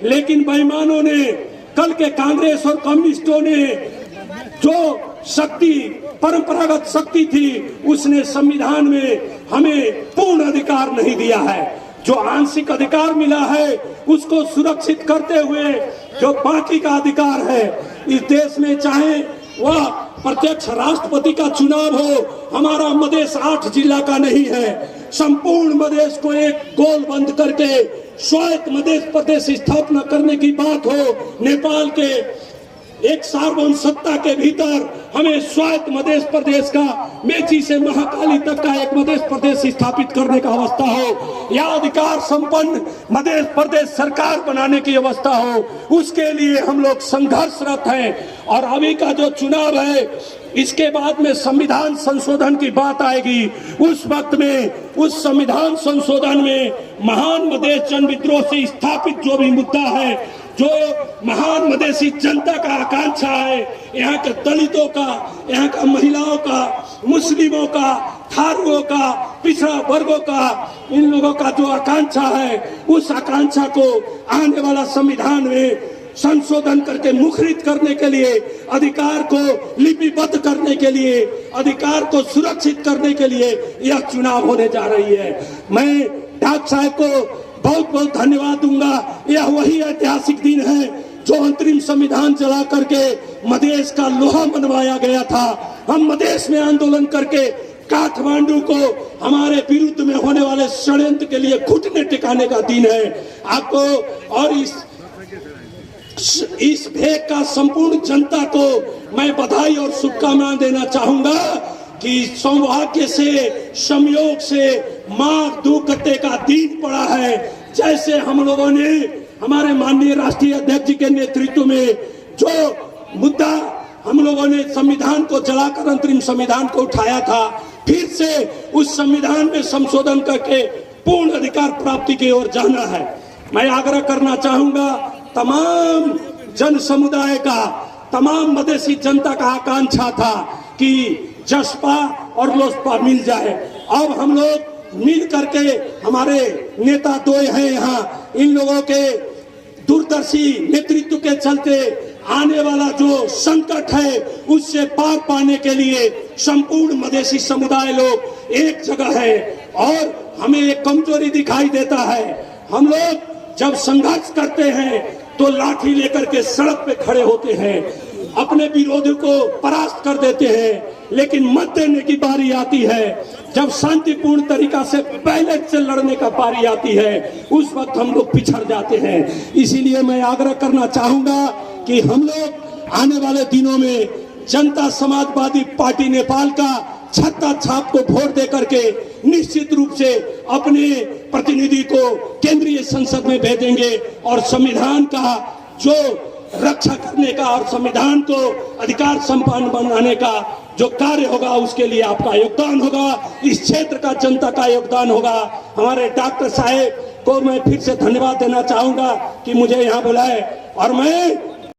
लेकिन बेईमानों ने, कल के कांग्रेस और कम्युनिस्टों ने जो शक्ति, परंपरागत शक्ति थी, उसने संविधान में हमें पूर्ण अधिकार नहीं दिया है। जो आंशिक अधिकार मिला है उसको सुरक्षित करते हुए जो बाकी का अधिकार है इस देश में, चाहे वह प्रत्यक्ष राष्ट्रपति का चुनाव हो, हमारा मधेश 8 जिला का नहीं है। संपूर्ण मधेश को एक गोल बंद करके स्वायत्त मधेश प्रदेश स्थापना करने की बात हो, नेपाल के एक सार्वभौम सत्ता के भीतर हमें स्वायत्त मधेश प्रदेश का, मेची से महाकाली तक का एक मधेश प्रदेश स्थापित करने का अवस्था हो, या अधिकार संपन्न मधेश प्रदेश सरकार बनाने की अवस्था हो, उसके लिए हम लोग संघर्षरत हैं। और अभी का जो चुनाव है, इसके बाद में संविधान संशोधन की बात आएगी। उस वक्त में उस संविधान संशोधन में महान मधेश जन विद्रोह से स्थापित जो भी मुद्दा है, जो महान मधेसी जनता का आकांक्षा है, यहाँ के दलितों का, यहाँ का महिलाओं का, मुस्लिमों का, थारुओं का, पिछड़ा वर्गों का, इन लोगों का जो आकांक्षा है, उस आकांक्षा को आने वाला संविधान में संशोधन करके मुखरित करने के लिए, अधिकार को लिपिबद्ध करने के लिए, अधिकार को सुरक्षित करने के लिए यह चुनाव होने जा रही है। मैं डॉक्टर साहब को बहुत बहुत धन्यवाद दूंगा। यह वही ऐतिहासिक दिन है जो अंतरिम संविधान चला करके मधेश का लोहा मनवाया गया था। हम मधेश में आंदोलन करके काठमांडू को हमारे विरुद्ध में होने वाले षड्यंत्र के लिए घुटने टिकाने का दिन है। आपको और इस भेग का संपूर्ण जनता को मैं बधाई और शुभकामनाएं देना चाहूंगा कि सौभाग्य से, संयोग से माघ 2 गते का दिन पड़ा है। जैसे हम लोगों ने हमारे माननीय राष्ट्रीय अध्यक्ष जी के नेतृत्व में जो मुद्दा हम लोगों ने संविधान को जलाकर अंतरिम संविधान को उठाया था, फिर से उस संविधान में संशोधन करके पूर्ण अधिकार प्राप्ति की ओर जाना है। मैं आग्रह करना चाहूंगा तमाम जन समुदाय का, तमाम मधेसी जनता का आकांक्षा था कि जसपा और लोसपा मिल जाए। अब हम लोग मिल करके, हमारे नेता 2 हैं यहाँ, इन लोगों के दूरदर्शी नेतृत्व के चलते आने वाला जो संकट है उससे पार पाने के लिए संपूर्ण मधेसी समुदाय लोग एक जगह है। और हमें एक कमजोरी दिखाई देता है, हम लोग जब संघर्ष करते हैं तो लाठी लेकर के सड़क पे खड़े होते हैं, अपने विरोधी को परास्त कर देते हैं, लेकिन मत देने की बारी आती है, जब शांतिपूर्ण तरीका से बैलेंस से लड़ने का बारी आती है, उस वक्त हम लोग पिछड़ जाते हैं। इसीलिए मैं आग्रह करना चाहूंगा कि हम लोग आने वाले दिनों में जनता समाजवादी पार्टी नेपाल का छत्ता छाप को वोट दे करके निश्चित रूप से अपने प्रतिनिधि को केंद्रीय संसद में भेजेंगे और संविधान का जो रक्षा करने का और संविधान को अधिकार संपन्न बनाने का जो कार्य होगा उसके लिए आपका योगदान होगा, इस क्षेत्र का जनता का योगदान होगा। हमारे डॉक्टर साहब को मैं फिर से धन्यवाद देना चाहूंगा कि मुझे यहाँ बुलाए, और मैं